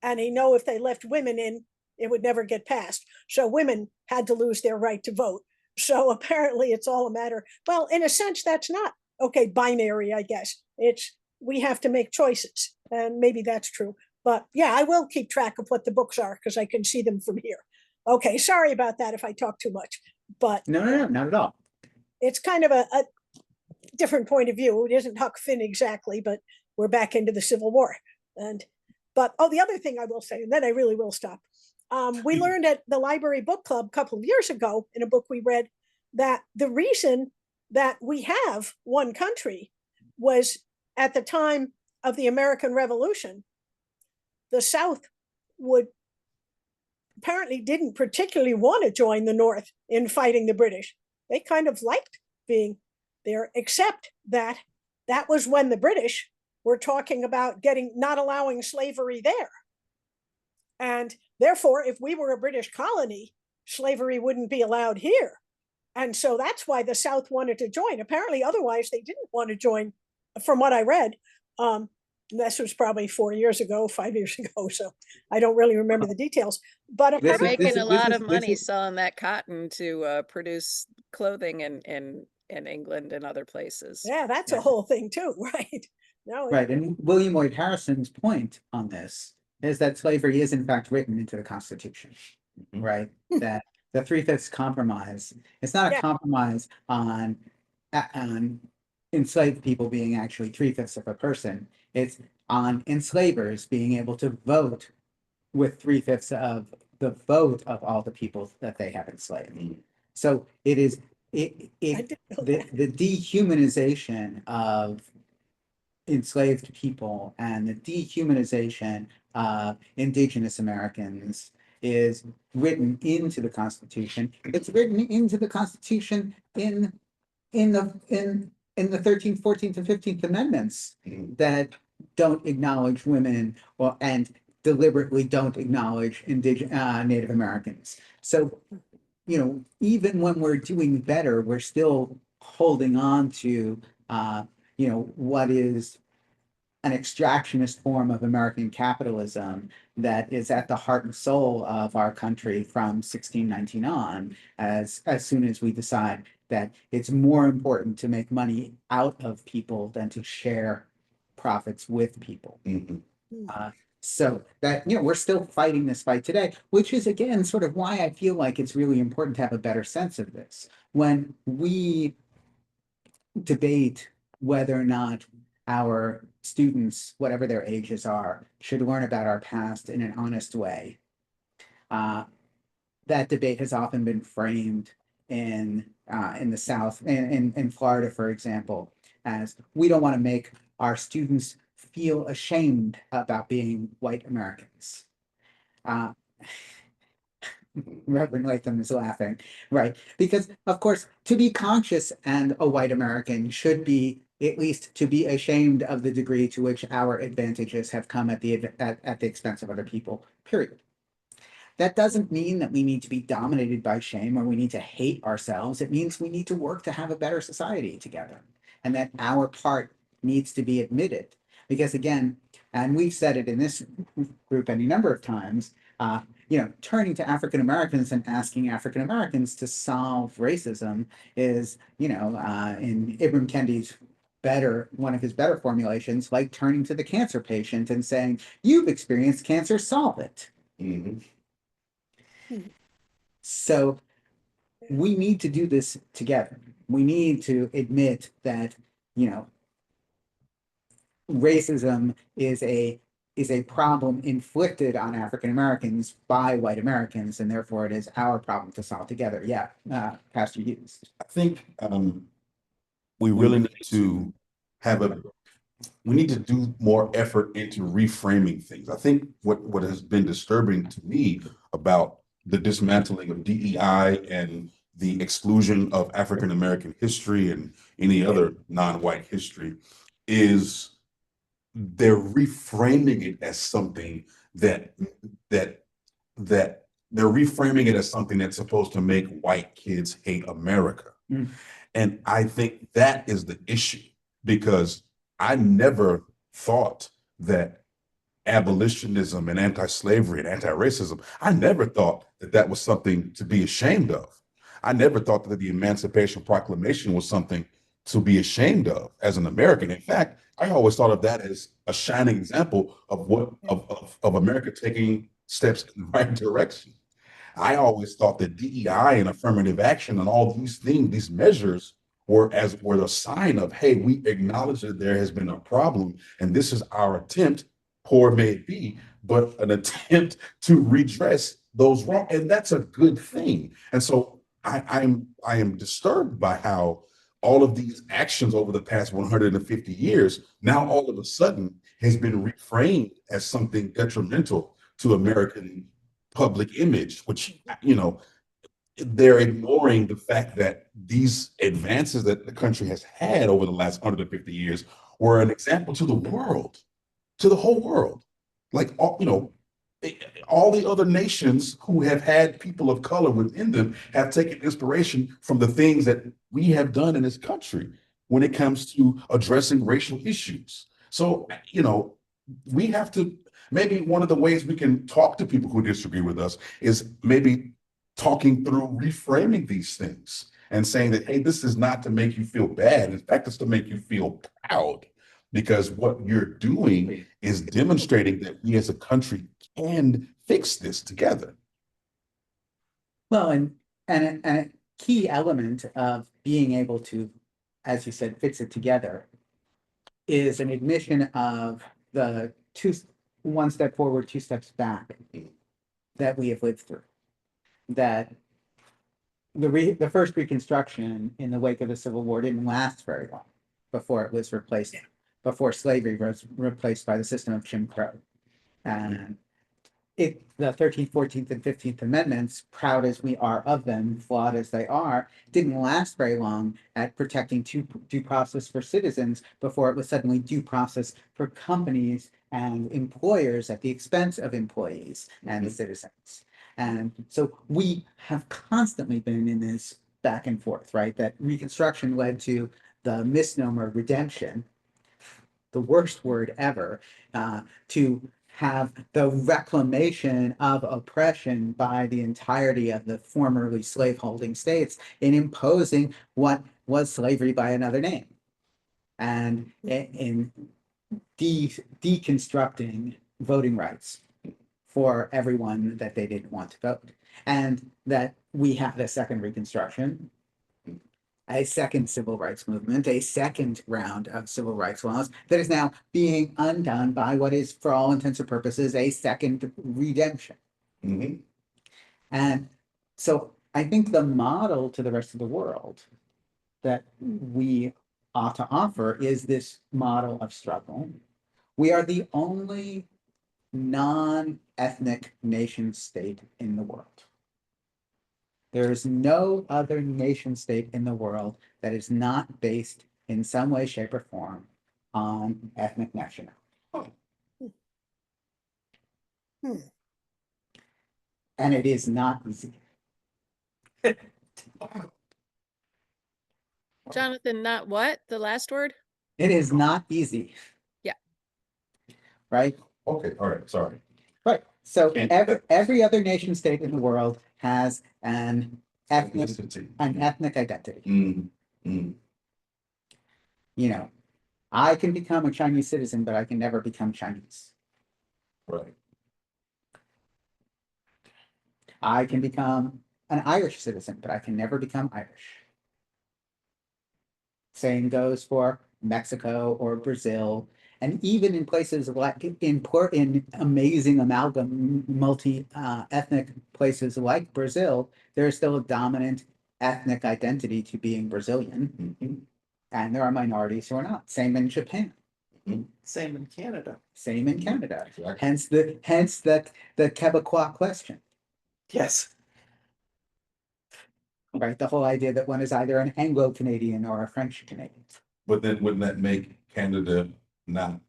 And he knew if they left women in, it would never get passed. So women had to lose their right to vote. So apparently it's all a matter, well, in a sense, that's not, okay, binary, I guess. It's, we have to make choices, and maybe that's true. But yeah, I will keep track of what the books are because I can see them from here. Okay, sorry about that if I talk too much, but No, not at all. it's kind of a different point of view. It isn't Huck Finn exactly, but we're back into the Civil War. But the other thing I will say, and then I really will stop. We learned at the library book club a couple of years ago in a book we read that the reason that we have one country was at the time of the American Revolution, the South apparently didn't particularly want to join the North in fighting the British. They kind of liked being there, except that was when the British were talking about not allowing slavery there. And therefore, if we were a British colony, slavery wouldn't be allowed here. And so that's why the South wanted to join. Apparently, otherwise, they didn't want to join, from what I read. This was probably 5 years ago, so I don't really remember the details. But They're apparently, making a lot of money selling that cotton to produce clothing and in England and other places. Yeah, that's a whole thing too, right? No, Right, and William Lloyd Harrison's point on this is that slavery is in fact written into the Constitution, Mhm. right? That the three-fifths compromise, it's not a Yeah. compromise on enslaved people being actually three-fifths of a person. It's on enslavers being able to vote with three-fifths of the vote of all the people that they have enslaved. So it is I didn't know the that. dehumanization of enslaved people and the dehumanization of indigenous Americans is written into the Constitution. It's written into the Constitution in the 13th, 14th, and 15th Amendments that don't acknowledge women and deliberately don't acknowledge Native Americans. So, even when we're doing better, we're still holding on to what is an extractionist form of American capitalism that is at the heart and soul of our country from 1619 on, as soon as we decide that it's more important to make money out of people than to share profits with people. Mhm. So that, we're still fighting this fight today, which is again sort of why I feel like it's really important to have a better sense of this. When we debate whether or not our students, whatever their ages are, should learn about our past in an honest way. That debate has often been framed in the South, in Florida, for example, as we don't want to make our students feel ashamed about being white Americans. Reverend Latham is laughing, right? Because, of course, to be conscious and a white American should be at least to be ashamed of the degree to which our advantages have come at the expense of other people, period. That doesn't mean that we need to be dominated by shame or we need to hate ourselves. It means we need to work to have a better society together and that our part needs to be admitted. Because again, and we've said it in this group any number of times, turning to African Americans and asking African Americans to solve racism is, in Ibram Kendi's one of his better formulations, like turning to the cancer patient and saying, "You've experienced cancer, solve it." Mhm. So we need to do this together. We need to admit that, racism is a problem inflicted on African Americans by white Americans, and therefore it is our problem to solve together. Yeah, Pastor Hughes. I think we really need to we need to do more effort into reframing things. I think what has been disturbing to me about the dismantling of DEI and the exclusion of African American history and any other non-white history is they're reframing it as something that that that they're reframing it as something that's supposed to make white kids hate America. Mm. And I think that is the issue, because I never thought that abolitionism and anti-slavery and anti-racism, I never thought that that was something to be ashamed of. I never thought that the Emancipation Proclamation was something to be ashamed of as an American. In fact, I always thought of that as a shining example of America taking steps in the right direction. I always thought that DEI and affirmative action and all these things, these measures were a sign of, hey, we acknowledge that there has been a problem and this is our attempt, poor may it be, but an attempt to redress those wrong. And that's a good thing. And so I am disturbed by how all of these actions over the past 150 years now all of a sudden has been reframed as something detrimental to American public image, which, they're ignoring the fact that these advances that the country has had over the last 150 years were an example to the world, to the whole world. Like, all the other nations who have had people of color within them have taken inspiration from the things that we have done in this country when it comes to addressing racial issues. So, we have to, maybe one of the ways we can talk to people who disagree with us is maybe talking through reframing these things and saying that, hey, this is not to make you feel bad. In fact, it's to make you feel proud, because what you're doing is demonstrating that we as a country can fix this together. Well, and a key element of being able to, as you said, fix it together is an admission of the one step forward, two steps back that we have lived through. That the first Reconstruction in the wake of the Civil War didn't last very long before it was replaced, before slavery was replaced by the system of Jim Crow. And the 13th, 14th, and 15th Amendments, proud as we are of them, flawed as they are, didn't last very long at protecting due process for citizens before it was suddenly due process for companies and employers at the expense of employees and citizens. And so we have constantly been in this back and forth, right? That Reconstruction led to the misnomer redemption, the worst word ever, to have the reclamation of oppression by the entirety of the formerly slaveholding states in imposing what was slavery by another name, and in deconstructing voting rights for everyone that they didn't want to vote. And that we had a second Reconstruction, a second civil rights movement, a second round of civil rights laws that is now being undone by what is, for all intents and purposes, a second redemption. Mhm. And so I think the model to the rest of the world that we ought to offer is this model of struggle. We are the only non-ethnic nation state in the world. There is no other nation state in the world that is not based in some way, shape, or form on ethnic nationality. And it is not easy. Jonathan, not what? The last word? It is not easy. Yeah. Right? Okay, all right, sorry. Right. So And- every other nation state in the world has an ethnic identity. Mm. You know, I can become a Chinese citizen, but I can never become Chinese. Right. I can become an Irish citizen, but I can never become Irish. Same goes for Mexico or Brazil, and even in places like in amazing amalgam multi-ethnic places like Brazil, there's still a dominant ethnic identity to being Brazilian, and there are minorities who are not. Same in Japan. Same in Canada. Same in Canada. Exactly. Hence the Quebecois question, Yes. right? The whole idea that one is either an Anglo-Canadian or a French-Canadian. But then wouldn't that make Canada not?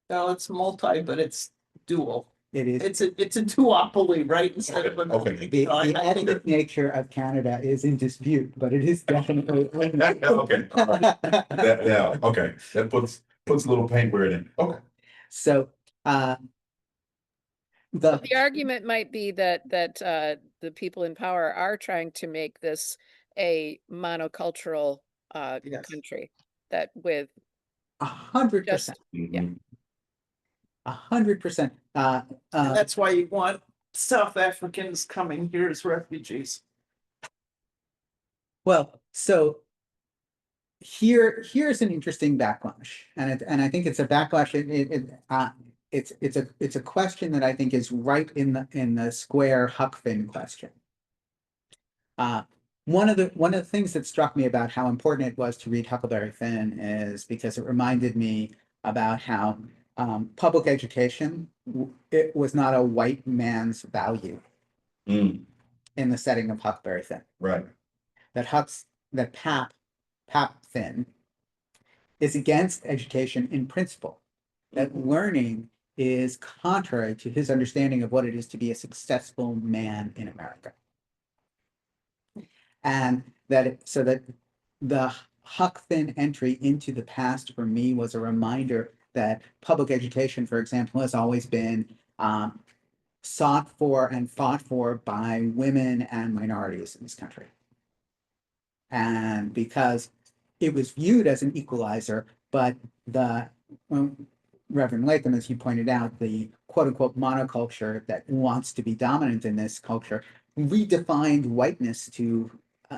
No, it's multi, but it's dual. It is. It's a duopoly, right? Instead of an. Okay. The ethnic nature of Canada is in dispute, but it is definitely. Okay, all right. Yeah, okay, that puts a little paint where it in, okay. So, The argument might be that the people in power are trying to make this a monocultural Yes. country that with 100%, just yeah. 100%. And that's why you want South Africans coming here as refugees. Well, so here's an interesting backlash, and I think it's a backlash. It's a question that I think is right in the square Huck Finn question. One of the things that struck me about how important it was to read Huckleberry Finn is because it reminded me about how public education it was not a white man's value Mm, in the setting of Huckleberry Finn. right. That Pap Finn is against education in principle. That learning is contrary to his understanding of what it is to be a successful man in America. And so that the Huck Finn entry into the past for me was a reminder that public education, for example, has always been sought for and fought for by women and minorities in this country. And because it was viewed as an equalizer, but Reverend Latham, as you pointed out, the quote unquote monoculture that wants to be dominant in this culture redefined whiteness to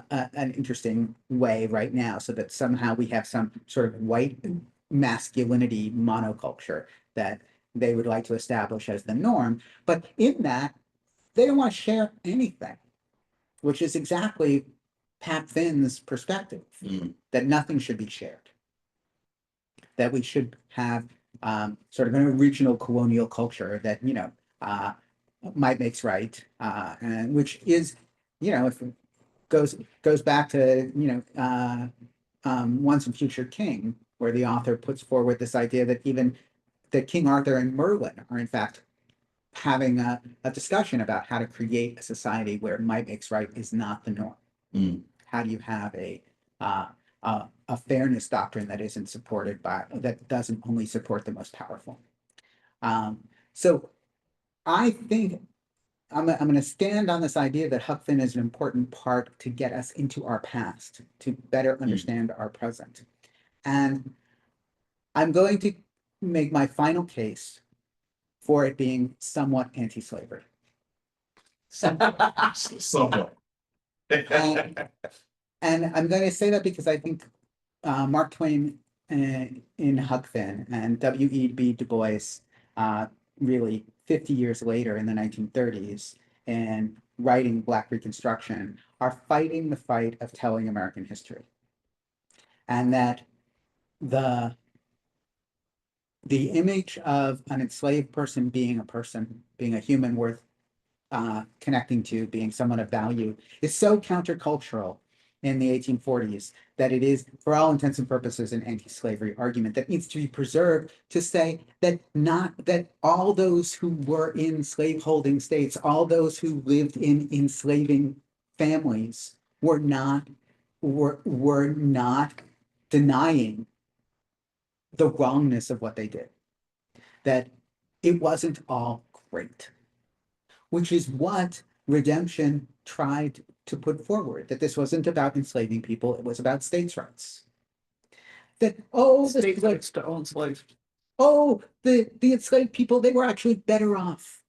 an interesting way right now, so that somehow we have some sort of white masculinity monoculture that they would like to establish as the norm. But in that, they don't want to share anything, which is exactly Pat Finn's perspective, that nothing should be shared, that we should have sort of an original colonial culture that, might makes right, and which is, if it goes back to, Once and Future King, where the author puts forward this idea that even that King Arthur and Merlin are in fact having a discussion about how to create a society where might makes right is not the norm. How do you have a fairness doctrine that isn't supported by, that doesn't only support the most powerful? So I think I'm going to stand on this idea that Huck Finn is an important part to get us into our past, to better understand our present. And I'm going to make my final case for it being somewhat anti-slavery. Somewhat. And I'm going to say that because I think Mark Twain in Huck Finn and W.E.B. Du Bois, really 50 years later in the 1930s, and writing Black Reconstruction, are fighting the fight of telling American history. And that the image of an enslaved person, being a human worth connecting to, being someone of value, is so countercultural in the 1840s that it is, for all intents and purposes, an anti-slavery argument that needs to be preserved, to say that not that all those who were in slaveholding states, all those who lived in enslaving families, were not denying the wrongness of what they did, that it wasn't all great, which is what redemption tried to put forward, that this wasn't about enslaving people, it was about states' rights. That, State rights to own slaves. the enslaved people, they were actually better off.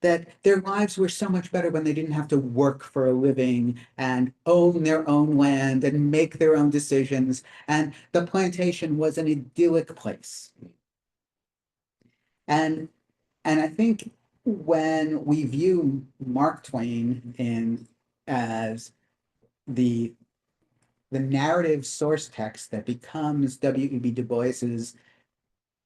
That their lives were so much better when they didn't have to work for a living and own their own land and make their own decisions. And the plantation was an idyllic place. And I think when we view Mark Twain as the narrative source text that becomes W.E.B. Du Bois's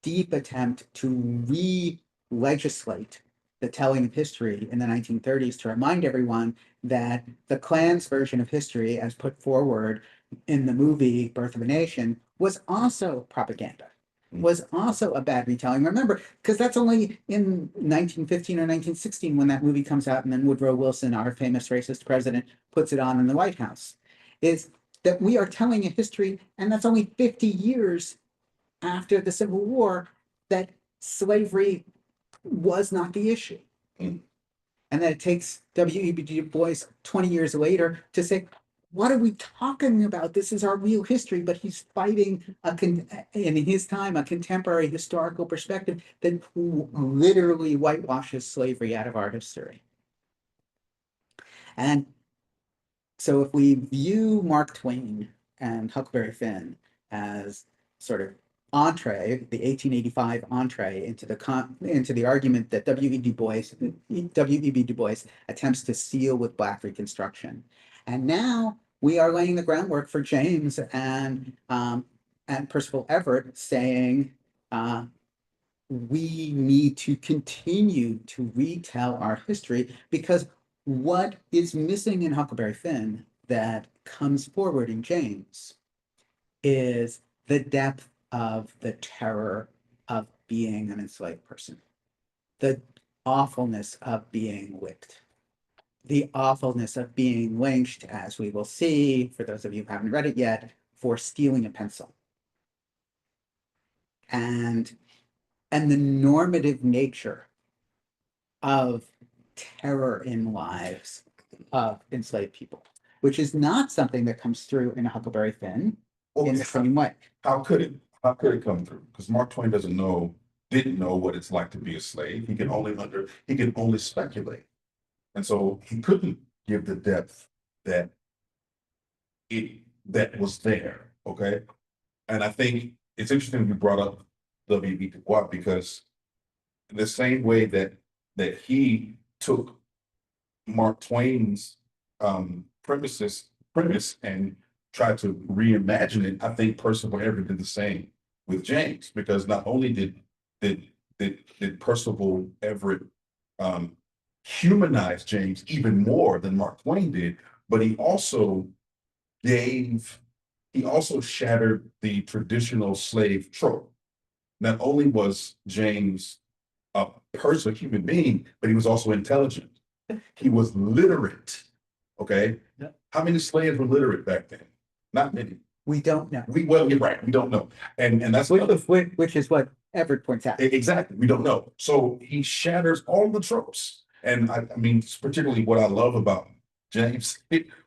deep attempt to re-legislate the telling of history in the 1930s, to remind everyone that the Klan's version of history, as put forward in the movie Birth of a Nation, was also propaganda, was also a bad retelling. Remember, because that's only in 1915 or 1916 when that movie comes out, and then Woodrow Wilson, our famous racist president, puts it on in the White House, is that we are telling a history, and that's only 50 years after the Civil War, that slavery was not the issue. And that it takes W.E.B. Du Bois 20 years later to say, what are we talking about? This is our real history. But he's fighting, in his time, a contemporary historical perspective that literally whitewashes slavery out of our history. And so if we view Mark Twain and Huckleberry Finn as sort of entree, the 1885 entree into the argument that W.E.B. Du Bois attempts to seal with Black Reconstruction. And now we are laying the groundwork for James and Percival Everett, saying we need to continue to retell our history, because what is missing in Huckleberry Finn that comes forward in James is the depth of the terror of being an enslaved person, the awfulness of being whipped, the awfulness of being lynched, as we will see, for those of you who haven't read it yet, for stealing a pencil. And the normative nature of terror in lives of enslaved people, which is not something that comes through in Huckleberry Finn Well, in the same way. how could it? How could it come through? Because Mark Twain didn't know what it's like to be a slave. He can only speculate. And so he couldn't give the depth that that was there. Okay. And I think it's interesting you brought up W.E. Du Bois, because the same way that he took Mark Twain's premise and tried to reimagine it, I think Percival Everett did the same with James, because not only did Percival Everett humanize James even more than Mark Twain did, but he also shattered the traditional slave trope. Not only was James a person, a human being, but he was also intelligent. He was literate. Okay. Yeah. How many slaves were literate back then? Not many. We don't know. You're right. We don't know. And that's another Which is what Everett points out. exactly. We don't know. So he shatters all the tropes. And I mean, particularly what I love about James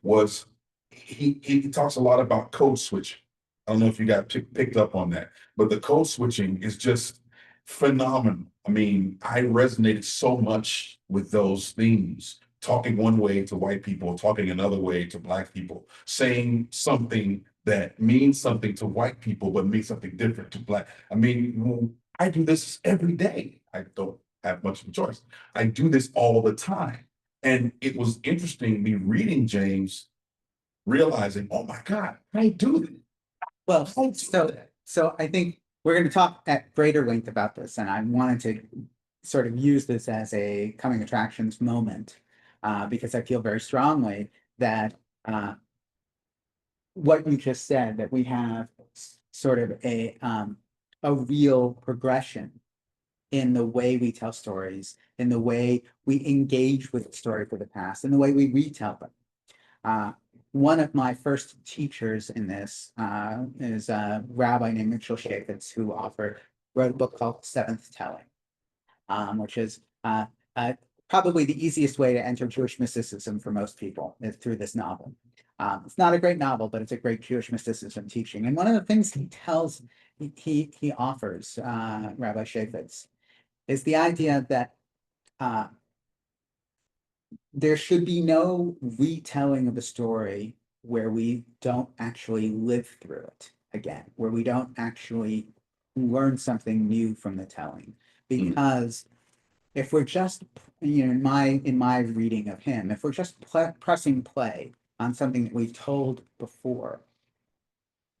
was he talks a lot about code switching. I don't know if you got picked up on that, but the code switching is just phenomenal. I mean, I resonated so much with those themes, talking one way to white people, talking another way to Black people, saying something that means something to white people, but means something different to Black. I mean, I do this every day. I don't have much of a choice. I do this all the time. And it was interesting me reading James, realizing, oh my God, I do this. Well, I do so that. so I think we're going to talk at greater length about this, and I wanted to sort of use this as a coming attractions moment, because I feel very strongly that what you just said, that we have sort of a real progression in the way we tell stories, in the way we engage with the story for the past, in the way we retell them. One of my first teachers in this is a rabbi named Mitchell Shafitz, who wrote a book called Seventh Telling, which is probably the easiest way to enter Jewish mysticism for most people is through this novel. It's not a great novel, but it's a great Jewish mysticism teaching. And one of the things he offers, Rabbi Shafitz, is the idea that there should be no retelling of a story where we don't actually live through it again, where we don't actually learn something new from the telling. Because if we're just, in my reading of him, if we're just pressing play on something that we've told before,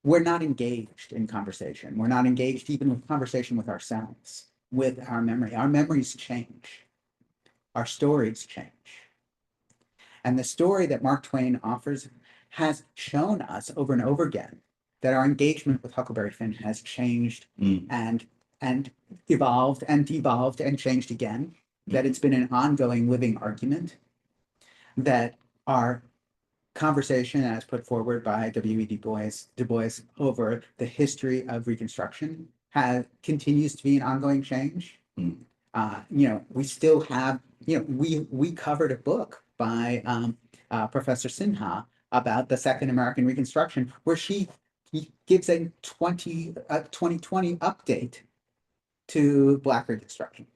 we're not engaged in conversation. We're not engaged even with conversation with ourselves, with our memory. Our memories change. Our stories change. And the story that Mark Twain offers has shown us over and over again that our engagement with Huckleberry Finn has changed and evolved and devolved and changed again, that it's been an ongoing living argument, that our conversation as put forward by W.E. Du Bois over the history of Reconstruction continues to be an ongoing change. We still have, we covered a book by Professor Sinha about the Second American Reconstruction, where he gives a 2020 update to Black Reconstruction.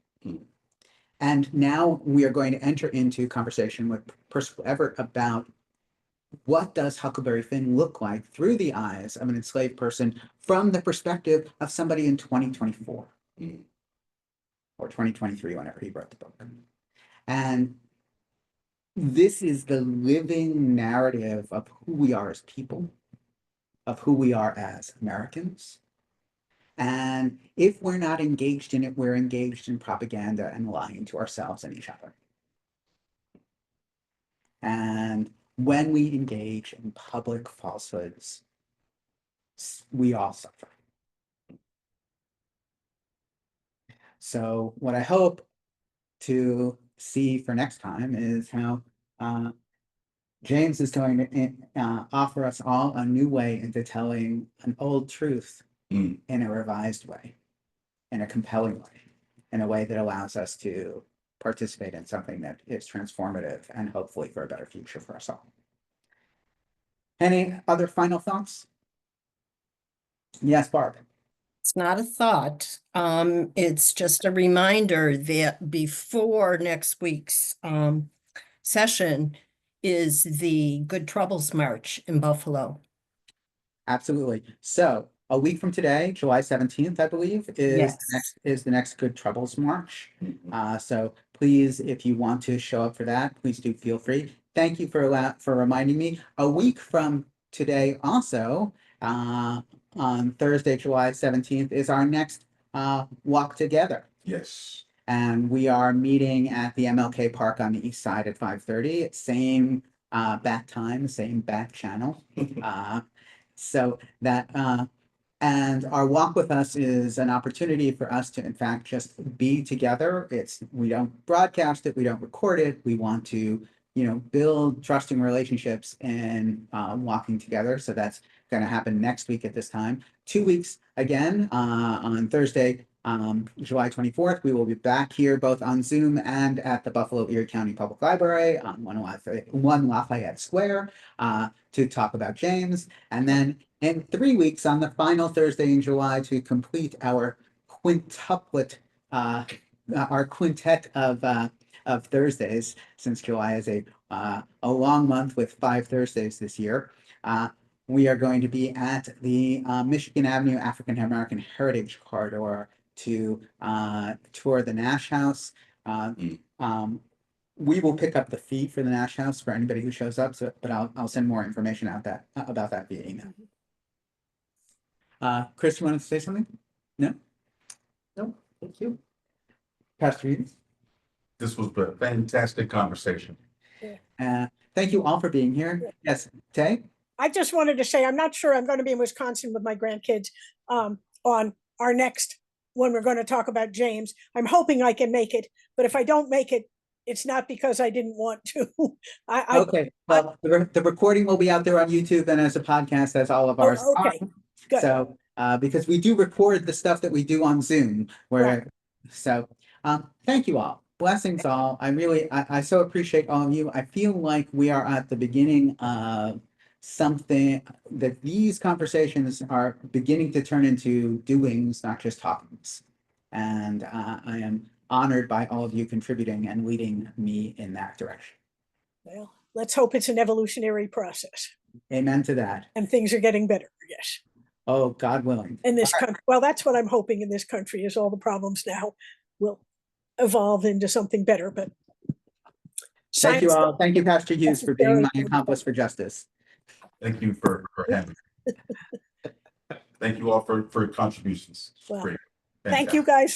And now we are going to enter into conversation with Percival Everett about what does Huckleberry Finn look like through the eyes of an enslaved person from the perspective of somebody in 2024 or 2023, whenever he wrote the book. And this is the living narrative of who we are as people, of who we are as Americans. And if we're not engaged in it, we're engaged in propaganda and lying to ourselves and each other. And when we engage in public falsehoods, we all suffer. So what I hope to see for next time is how James is going to offer us all a new way into telling an old truth in a revised way, in a compelling way, in a way that allows us to participate in something that is transformative and hopefully for a better future for us all. Any other final thoughts? Yes, Barb. It's not a thought. It's just a reminder that before next week's session is the Good Troubles March in Buffalo. Absolutely. So a week from today, July 17th, I believe, Yes. is the next Good Troubles March. So please, if you want to show up for that, please do feel free. Thank you for reminding me. A week from today also, on Thursday, July 17th, is our next walk together. Yes. And we are meeting at the MLK Park on the east side at 5:30. Same bat time, same bat channel. So that and our walk with us is an opportunity for us to, in fact, just be together. We don't broadcast it, we don't record it. We want to, build trusting relationships and walking together. So that's going to happen next week at this time. 2 weeks again on Thursday, July 24th. We will be back here both on Zoom and at the Buffalo Erie County Public Library on 1 Lafayette Square to talk about James. And then in 3 weeks, on the final Thursday in July, to complete our quintuplet, our quintet of Thursdays, since July is a long month with 5 Thursdays this year. We are going to be at the Michigan Avenue African American Heritage Corridor to tour the Nash House. We will pick up the fee for the Nash House for anybody who shows up. But I'll send more information about that via email. Chris, you want to say something? No? No, thank you. Pastor Hughes? This was a fantastic conversation. Thank you all for being here. Yes, Tay? I just wanted to say, I'm not sure I'm going to be in Wisconsin with my grandkids on our next, when we're going to talk about James. I'm hoping I can make it, but if I don't make it, it's not because I didn't want to. Okay, well, the recording will be out there on YouTube and as a podcast, as all of ours are. Okay, good. So, because we do record the stuff that we do on Zoom, thank you all. Blessings all. I so appreciate all of you. I feel like we are at the beginning of something, that these conversations are beginning to turn into doings, not just talkings. And I am honored by all of you contributing and leading me in that direction. Well, let's hope it's an evolutionary process. Amen to that. And things are getting better, yes. Oh, God willing. In this country, well, that's what I'm hoping in this country, is all the problems now will evolve into something better, but. Thank you all. Thank you, Pastor Hughes, for being my accomplice for justice. Thank you for having me. Thank you all for your contributions. Well, Great. thank Fantastic. you guys